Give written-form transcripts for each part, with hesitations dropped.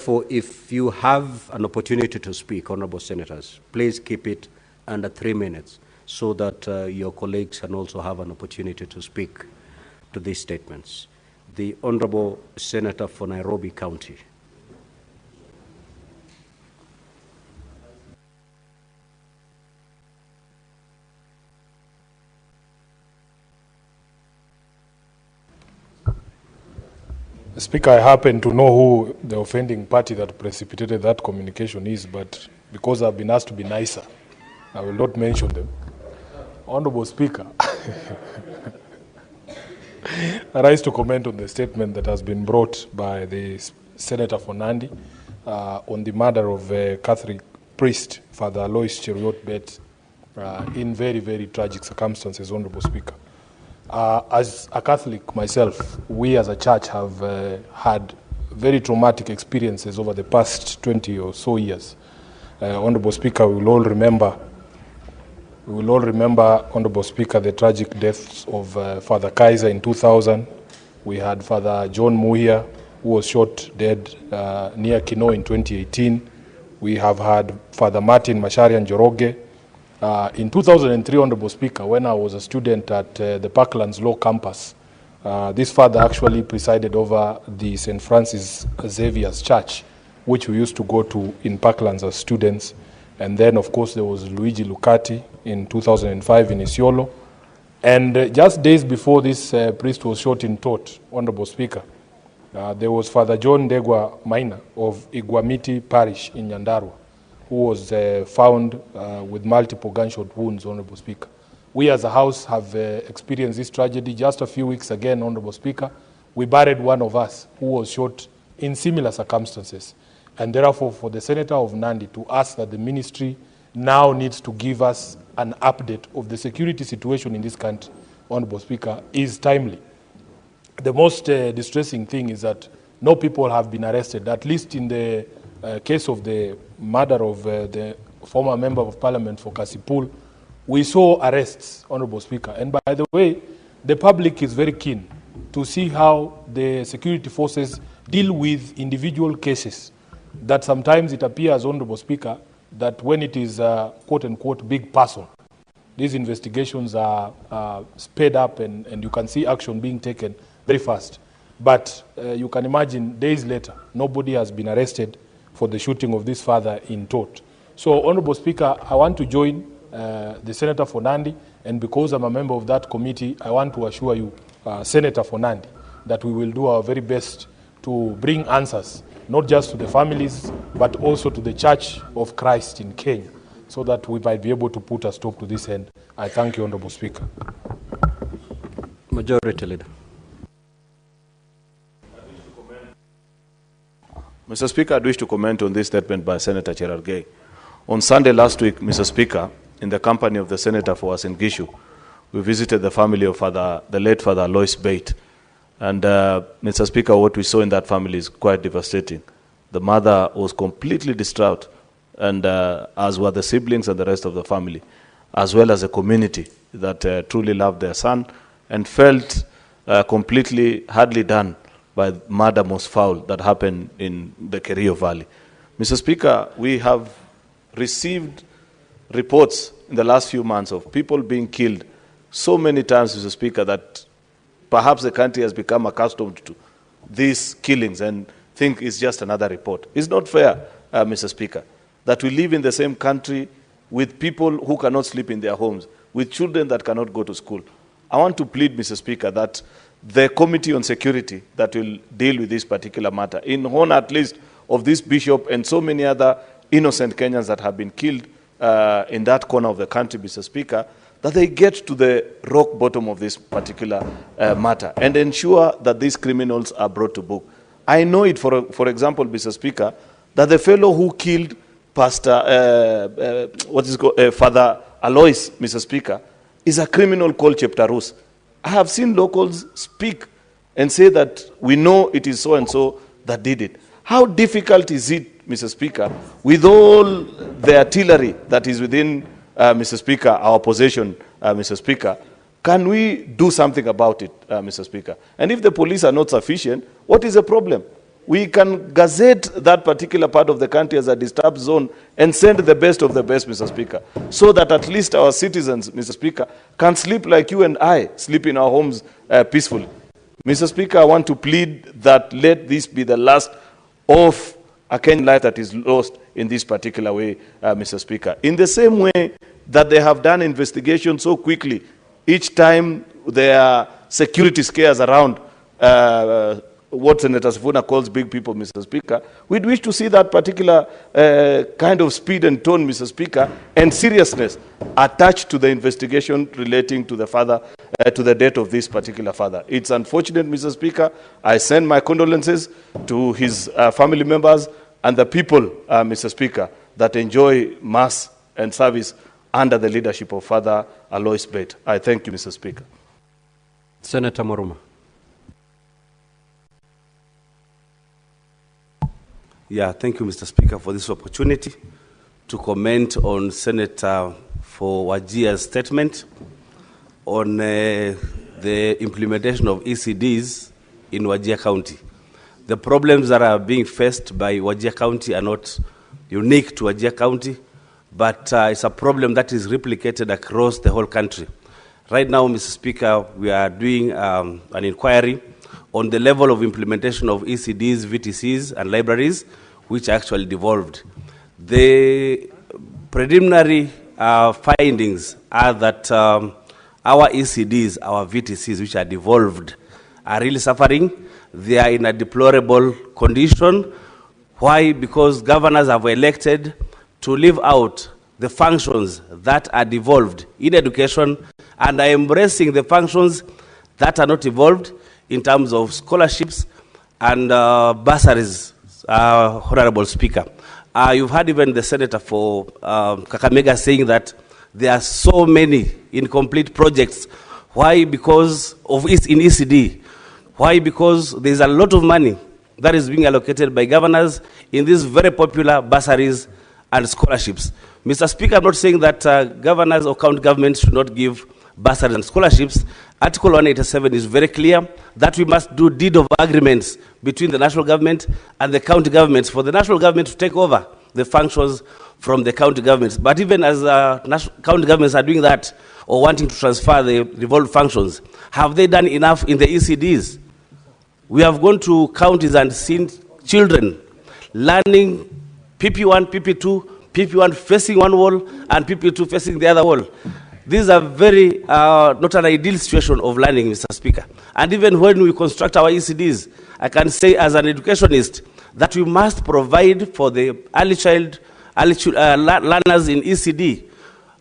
Therefore, if you have an opportunity to speak, honorable senators, please keep it under 3 minutes so that your colleagues can also have an opportunity to speak to these statements. The Honorable Senator for Nairobi County. Speaker, I happen to know who the offending party that precipitated that communication is, but because I've been asked to be nicer, I will not mention them. Honorable Speaker, I rise to comment on the statement that has been brought by the Senator for Nandi on the murder of Catholic priest, Father Alois Cheruiyot Bet, in very, very tragic circumstances, Honorable Speaker. As a Catholic myself, we as a church have had very traumatic experiences over the past 20 or so years. Honorable Speaker, we will all remember, Honorable Speaker, the tragic deaths of Father Kaiser in 2000. We had Father John Muhia, who was shot dead near Kino in 2018. We have had Father Martin Masharian Njoroge. In 2003, Honorable Speaker, when I was a student at the Parklands Law Campus, this father actually presided over the St. Francis Xavier's Church, which we used to go to in Parklands as students. And then, of course, there was Luigi Lucati in 2005 in Isiolo. And just days before this priest was shot in Tot, Honorable Speaker, there was Father John Degwa Maina of Iguamiti Parish in Nyandarua, who was found with multiple gunshot wounds, Honorable Speaker. We as a House have experienced this tragedy just a few weeks again, Honorable Speaker. We buried one of us who was shot in similar circumstances. And therefore, for the Senator of Nandi to ask that the ministry now needs to give us an update of the security situation in this country, Honorable Speaker, is timely. The most distressing thing is that no people have been arrested, at least in the case of the murder of the former member of parliament for Kasipul. We saw arrests, Honorable Speaker. And by the way, the public is very keen to see how the security forces deal with individual cases that sometimes it appears, Honorable Speaker, that when it is a quote-unquote big person, these investigations are sped up and you can see action being taken very fast. But you can imagine days later, nobody has been arrested for the shooting of this father in Tot. So, Honorable Speaker, I want to join the Senator for Nandi, and because I'm a member of that committee, I want to assure you, Senator for Nandi, that we will do our very best to bring answers, not just to the families, but also to the Church of Christ in Kenya, so that we might be able to put a stop to this end. I thank you, Honorable Speaker. Majority Leader. Mr. Speaker, I wish to comment on this statement by Senator Cherargei. On Sunday last week, Mr. Speaker, in the company of the Senator for Uasin Gishu, we visited the family of the late Father Alois Bate. And Mr. Speaker, what we saw in that family is quite devastating. The mother was completely distraught, and as were the siblings and the rest of the family, as well as a community that truly loved their son and felt completely hardly done by murder most foul that happened in the Kerio Valley. Mr. Speaker, we have received reports in the last few months of people being killed so many times, Mr. Speaker, that perhaps the country has become accustomed to these killings and think it's just another report. It's not fair, Mr. Speaker, that we live in the same country with people who cannot sleep in their homes, with children that cannot go to school. I want to plead, Mr. Speaker, that the Committee on Security that will deal with this particular matter, in honor at least of this bishop and so many other innocent Kenyans that have been killed in that corner of the country, Mr. Speaker, that they get to the rock bottom of this particular matter and ensure that these criminals are brought to book. I know it, for example, Mr. Speaker, that the fellow who killed Pastor, Father Alois, Mr. Speaker, is a criminal called Cheptarus. I have seen locals speak and say that we know it is so-and-so that did it. How difficult is it, Mr. Speaker, with all the artillery that is within, Mr. Speaker, our possession, Mr. Speaker, can we do something about it, Mr. Speaker? And if the police are not sufficient, what is the problem? we can gazette that particular part of the country as a disturbed zone and send the best of the best, Mr. Speaker, so that at least our citizens, Mr. Speaker, can sleep like you and I sleep in our homes peacefully. Mr. Speaker, I want to plead that let this be the last of a Kenyan life that is lost in this particular way, Mr. Speaker. In the same way that they have done investigations so quickly, each time there are security scares around what Senator Sifuna calls big people, Mr. Speaker, we'd wish to see that particular kind of speed and tone, Mr. Speaker, and seriousness attached to the investigation relating to the father, to the death of this particular father. It's unfortunate, Mr. Speaker. I send my condolences to his family members and the people, Mr. Speaker, that enjoy mass and service under the leadership of Father Alois Bett. I thank you, Mr. Speaker. Senator Moruma. Yeah, thank you, Mr. Speaker, for this opportunity to comment on Senator for Wajia's statement on the implementation of ECDs in Wajir County. The problems that are being faced by Wajir County are not unique to Wajir County, but it's a problem that is replicated across the whole country. Right now, Mr. Speaker, we are doing an inquiry on the level of implementation of ECDs, VTCs, and libraries, which are actually devolved. The preliminary findings are that our ECDs, our VTCs, which are devolved, are really suffering. They are in a deplorable condition. Why? Because governors have elected to leave out the functions that are devolved in education and are embracing the functions that are not evolved in terms of scholarships and bursaries, Honorable Speaker. You've heard even the Senator for Kakamega saying that there are so many incomplete projects. Why? Because of in ECD. Why? Because there's a lot of money that is being allocated by governors in these very popular bursaries and scholarships. Mr. Speaker, I'm not saying that governors or county governments should not give bursaries and scholarships. Article 187 is very clear that we must do deed of agreements between the national government and the county governments for the national government to take over the functions from the county governments. But even as county governments are doing that or wanting to transfer the devolved functions, have they done enough in the ECDs? We have gone to counties and seen children learning PP1, PP2, PP1 facing one wall and PP2 facing the other wall. These are very, not an ideal situation of learning, Mr. Speaker. And even when we construct our ECDs, I can say as an educationist that we must provide for the early learners in ECD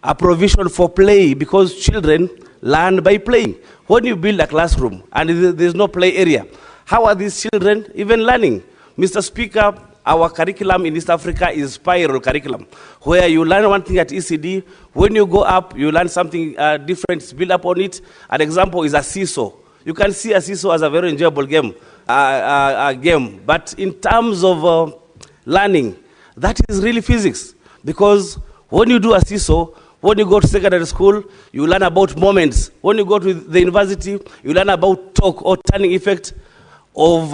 a provision for play, because children learn by playing. When you build a classroom and there's no play area, how are these children even learning? Mr. Speaker, our curriculum in East Africa is spiral curriculum, where you learn one thing at ECD, when you go up, you learn something different, build up on it. An example is a seesaw. You can see a seesaw as a very enjoyable game, but in terms of learning, that is really physics, because when you do a seesaw, when you go to secondary school, you learn about moments. When you go to the university, you learn about torque or turning effect of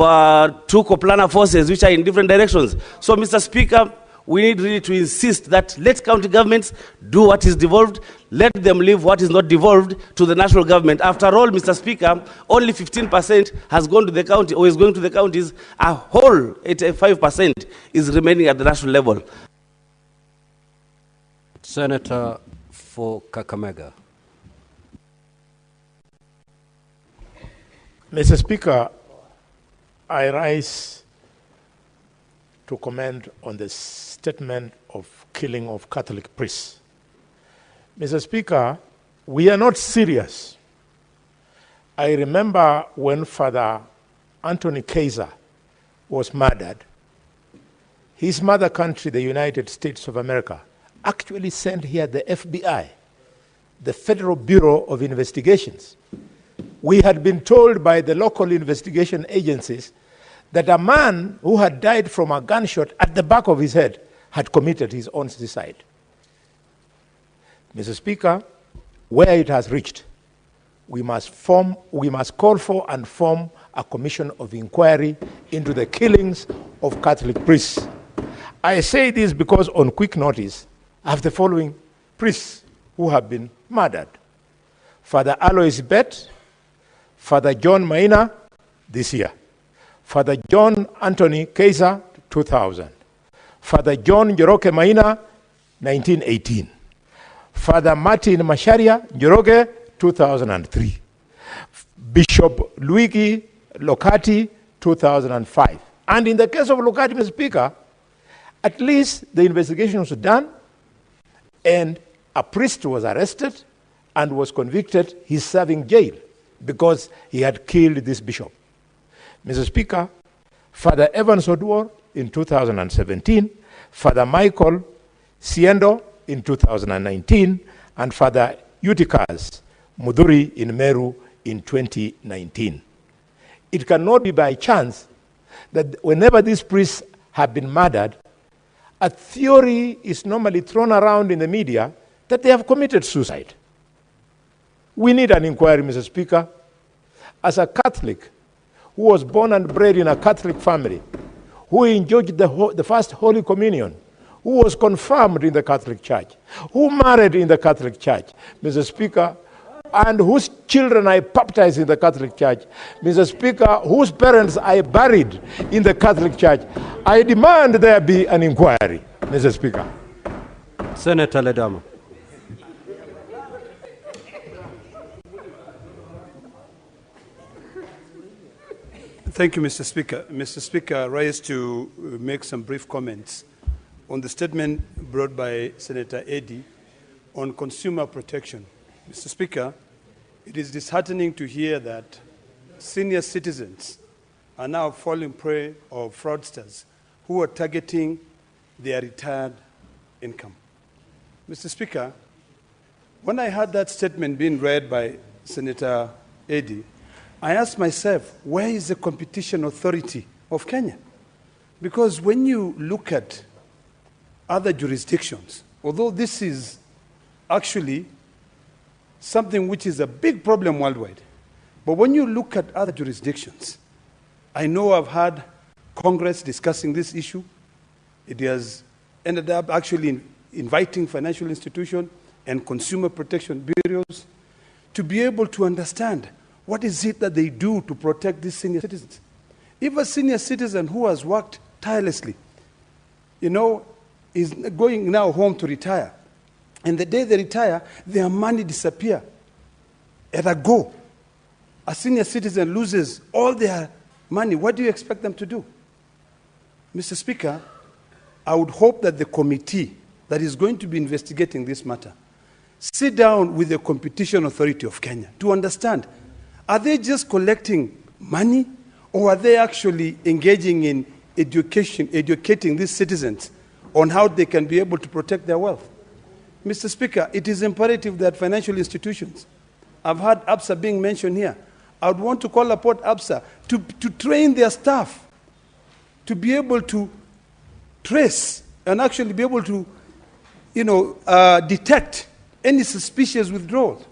two coplanar forces which are in different directions. So, Mr. Speaker, we need really to insist that let county governments do what is devolved, let them leave what is not devolved to the national government. After all, Mr. Speaker, only 15% has gone to the county or is going to the counties. A whole 85% is remaining at the national level. Senator for Kakamega. Mr. Speaker, I rise to comment on the statement of killing of Catholic priests. Mr. Speaker, we are not serious. I remember when Father Anthony Kaiser was murdered, his mother country, the United States of America, actually sent here the FBI, the Federal Bureau of Investigations. We had been told by the local investigation agencies that a man who had died from a gunshot at the back of his head had committed his own suicide. Mr. Speaker, where it has reached, we must call for and form a commission of inquiry into the killings of Catholic priests. I say this because on quick notice, I have the following priests who have been murdered. Father Alois Bet, Father John Maina, this year. Father John Anthony Kaiser, 2000. Father John Njoroge Maina, 1918. Father Martin Masharia Njoroge, 2003. Bishop Luigi Locati, 2005. And in the case of Locati, Mr. Speaker, at least the investigation was done and a priest was arrested and was convicted. He's serving jail because he had killed this bishop. Mr. Speaker, Father Evans Odwar in 2017, Father Michael Siendo in 2019, and Father Eutychus Muduri in Meru in 2019. It cannot be by chance that whenever these priests have been murdered, a theory is normally thrown around in the media that they have committed suicide. We need an inquiry, Mr. Speaker. As a Catholic who was born and bred in a Catholic family, who enjoyed the first Holy Communion, who was confirmed in the Catholic Church, who married in the Catholic Church, Mr. Speaker, and whose children I baptized in the Catholic Church, Mr. Speaker, whose parents I buried in the Catholic Church, I demand there be an inquiry, Mr. Speaker. Senator Ledama. Thank you, Mr. Speaker. Mr. Speaker, I rise to make some brief comments on the statement brought by Senator Eddy on consumer protection. Mr. Speaker, it is disheartening to hear that senior citizens are now falling prey of fraudsters who are targeting their retired income. Mr. Speaker, when I heard that statement being read by Senator Eddy, I asked myself, where is the competition authority of Kenya? Because when you look at other jurisdictions, although this is actually something which is a big problem worldwide, but when you look at other jurisdictions, I know I've had Congress discussing this issue. It has ended up actually inviting financial institutions and consumer protection bureaus to be able to understand what is it that they do to protect these senior citizens. If a senior citizen who has worked tirelessly, is going now home to retire, and the day they retire, their money disappear at a go. A senior citizen loses all their money. What do you expect them to do? Mr. Speaker, I would hope that the committee that is going to be investigating this matter sit down with the Competition Authority of Kenya to understand, are they just collecting money, or are they actually engaging in educating these citizens on how they can be able to protect their wealth? Mr. Speaker, it is imperative that financial institutions, I've heard ABSA being mentioned here, I would want to call upon ABSA to train their staff to be able to trace and actually be able to detect any suspicious withdrawals.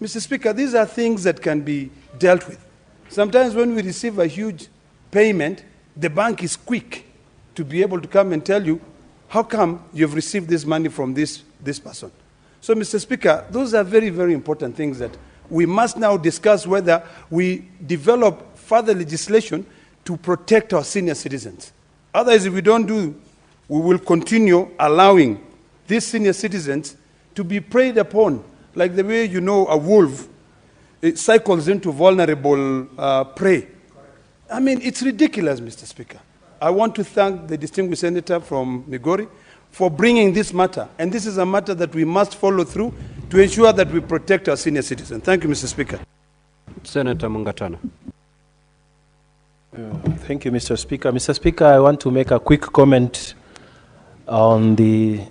Mr. Speaker, these are things that can be dealt with. Sometimes when we receive a huge payment, the bank is quick to be able to come and tell you, how come you've received this money from this person? So, Mr. Speaker, those are very, very important things that we must now discuss whether we develop further legislation to protect our senior citizens. Otherwise, if we don't do, we will continue allowing these senior citizens to be preyed upon, like the way a wolf cycles into vulnerable prey. I mean, it's ridiculous, Mr. Speaker. I want to thank the distinguished senator from Migori for bringing this matter, and this is a matter that we must follow through to ensure that we protect our senior citizens. Thank you, Mr. Speaker. Senator Mungatana. Thank you, Mr. Speaker. Mr. Speaker, I want to make a quick comment on the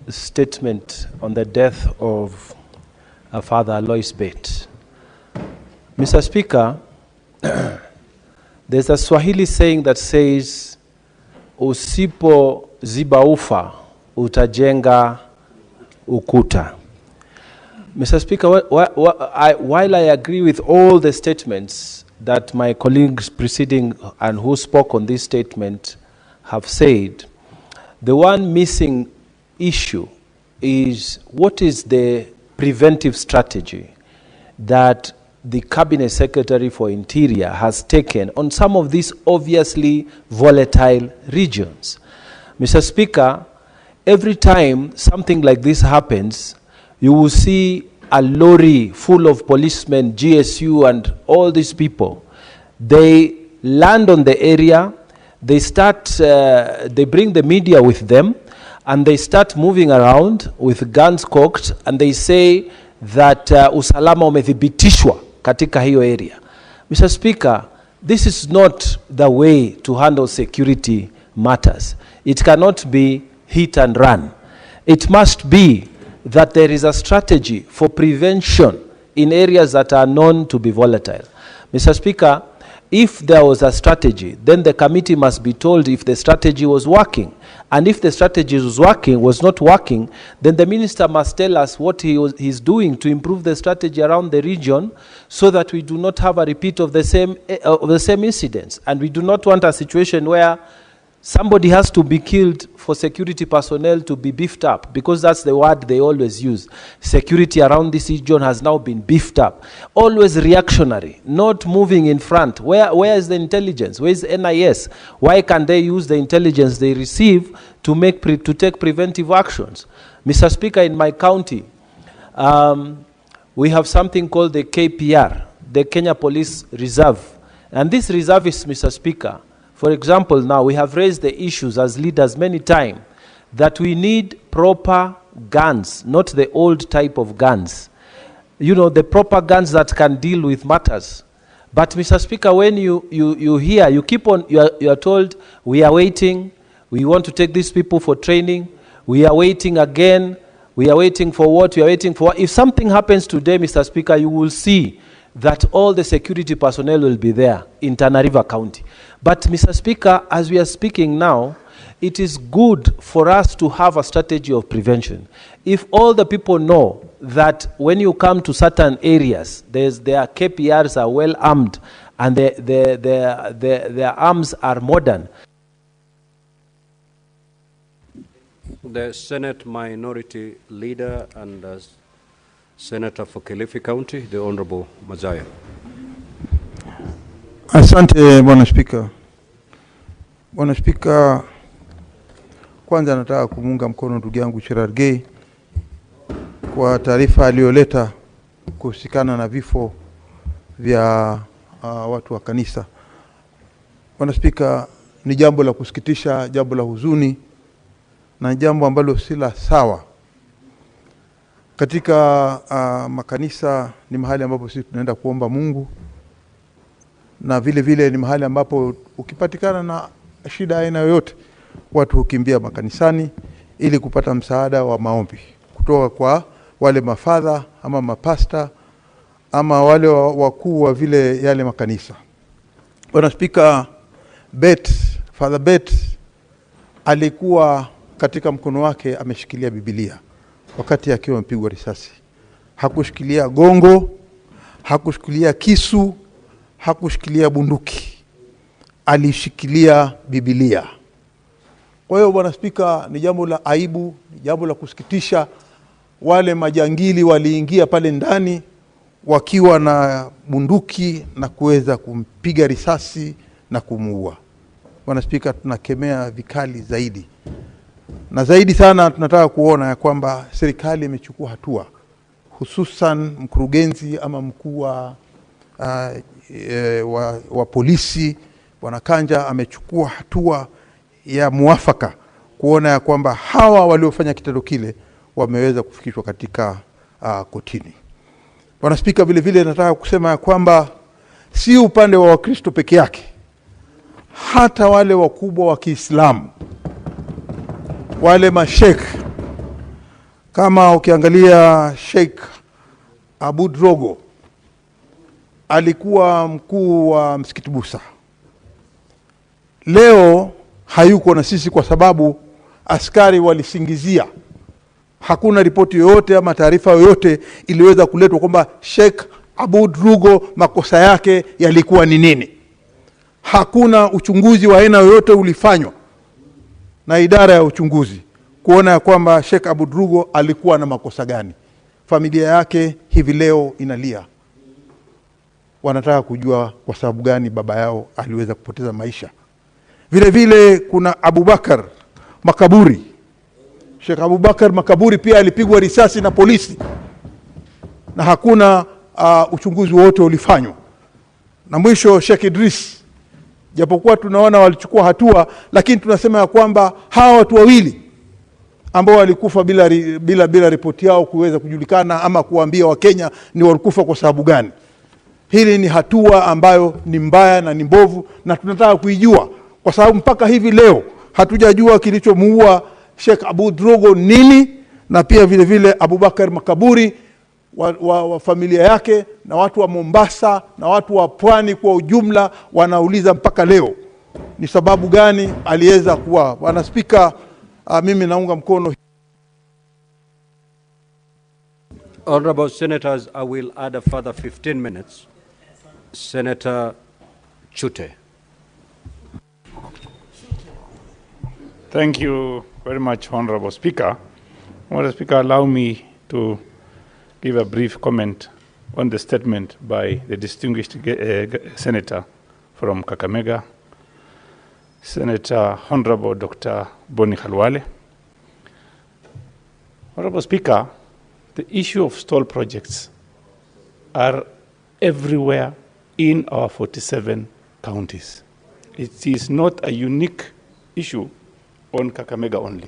statement on the death of Father Alois Bet. Mr. Speaker, there's a Swahili saying that says, usipo ziba ufa, utajenga ukuta. Mr. Speaker, while I agree with all the statements that my colleagues preceding and who spoke on this statement have said, the one missing issue is what is the preventive strategy that the Cabinet Secretary for Interior has taken on some of these obviously volatile regions. Mr. Speaker, every time something like this happens, you will see a lorry full of policemen, GSU, and all these people. They land on the area, they bring the media with them, and they start moving around with guns cocked, and they say that usalama umethibitishwa katika hiyo area. Mr. Speaker, this is not the way to handle security matters. It cannot be hit and run. It must be that there is a strategy for prevention in areas that are known to be volatile. Mr. Speaker, if there was a strategy, then the committee must be told if the strategy was working. And if the strategy was not working, then the minister must tell us what he's doing to improve the strategy around the region so that we do not have a repeat of the same incidents. And we do not want a situation where somebody has to be killed for security personnel to be beefed up, because that's the word they always use. Security around this region has now been beefed up. Always reactionary, not moving in front. Where is the intelligence? Where is NIS? Why can't they use the intelligence they receive to take preventive actions? Mr. Speaker, in my county, we have something called the KPR, the Kenya Police Reserve. And this reserve is, Mr. Speaker, for example, now we have raised the issues as leaders many times that we need proper guns, not the old type of guns. You know, the proper guns that can deal with matters. But Mr. Speaker, when you hear, you are told, we are waiting, we want to take these people for training, we are waiting again, we are waiting for what, we are waiting for what. If something happens today, Mr. Speaker, you will see that all the security personnel will be there in Tana River County. But Mr. Speaker, as we are speaking now, it is good for us to have a strategy of prevention. If all the people know that when you come to certain areas, their KPRs are well armed and their arms are modern. The Senate Minority Leader and Senator for Kilifi County, the Honorable Mazaya. Asante Bwana Spika. Bwana Spika, kwanza nataka kumunga mkono ndugu yangu Cherargei kwa taarifa aliyoleta kuhusikana na vifo vya watu wa kanisa. Bwana Spika, ni jambo la kusikitisha, jambo la huzuni na jambo ambalo si la sawa. Katika makanisa ni mahali ambapo sisi tunaenda kuomba Mungu, na vile vile ni mahali ambapo ukipatikana na shida aina yoyote watu hukimbia makanisani ili kupata msaada wa maombi kutoka kwa wale mafadha ama mapasta ama wale wakuu wa vile yale makanisa. Bwana Spika, Father Bet alikuwa katika mkono wake ameshikilia Biblia wakati akiwa mpigwa risasi. Hakushikilia gongo, hakushikilia kisu, hakushikilia bunduki. Alishikilia Biblia. Kwa hiyo Bwana Spika, ni jambo la aibu, ni jambo la kusikitisha. Wale majangili waliingia pale ndani wakiwa na bunduki na kuweza kumpiga risasi na kumuua. Bwana Spika, tunakemea vikali zaidi. Na zaidi sana tunataka kuona ya kwamba serikali imechukua hatua, hususan mkurugenzi ama mkuu wa polisi Bwana Kanja amechukua hatua ya muafaka kuona ya kwamba hawa waliofanya kitendo kile wameweza kufikishwa katika kotini. Bwana Spika, vile vile nataka kusema ya kwamba si upande wa Wakristo peke yake, hata wale wakubwa wa Kiislamu, wale mashekh, kama ukiangalia Sheikh Abu Drogo alikuwa mkuu wa msikiti Busa, leo hayuko na sisi kwa sababu askari walisingizia. Hakuna ripoti yoyote ama taarifa yoyote iliweza kuletwa kwamba Sheikh Abu Ruto makosa yake yalikuwa ni nini. Hakuna uchunguzi wa aina yoyote ulifanywa na idara ya uchunguzi kuona ya kwamba Sheikh Abu Ruto alikuwa na makosa gani. Familia yake hivi leo inalia. Wanataka kujua kwa sababu gani baba yao aliweza kupoteza maisha. Vile vile kuna Abubakar Makaburi. Sheikh Abubakar Makaburi pia alipigwa risasi na polisi na hakuna uchunguzi wote ulifanywa. Na mwisho Sheikh Idris, japokuwa tunaona walichukua hatua, lakini tunasema ya kwamba hawa watu wawili ambao walikufa bila ripoti yao kuweza kujulikana ama kuambia Wakenya ni walikufa kwa sababu gani. Hili ni hatua ambayo ni mbaya na ni mbovu, na tunataka kuijua kwa sababu mpaka hivi leo hatujajua kilichomuua Sheikh Abu Ruto nini, na pia vile vile Abubakar Makaburi wa familia yake na watu wa Mombasa na watu wa Pwani kwa ujumla wanauliza mpaka leo ni sababu gani aliweza kuwa. Bwana Spika, mimi naunga mkono. Honorable Senators, I will add a further 15 minutes. Senator Chute. Thank you very much, Honorable Speaker. Honorable Speaker, allow me to give a brief comment on the statement by the distinguished Senator from Kakamega, Senator Honorable Dr. Boni Khalwale. Honorable Speaker, the issue of stall projects are everywhere in our 47 counties. It is not a unique issue on Kakamega only.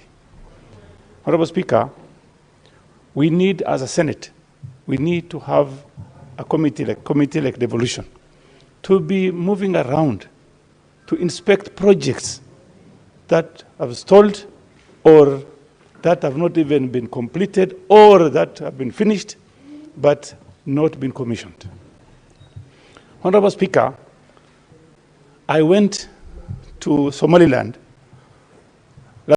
Honorable Speaker, we need, as a Senate, we need to have a committee like devolution to be moving around to inspect projects that have stalled or that have not even been completed or that have been finished but not been commissioned. Honorable Speaker, I went to Somaliland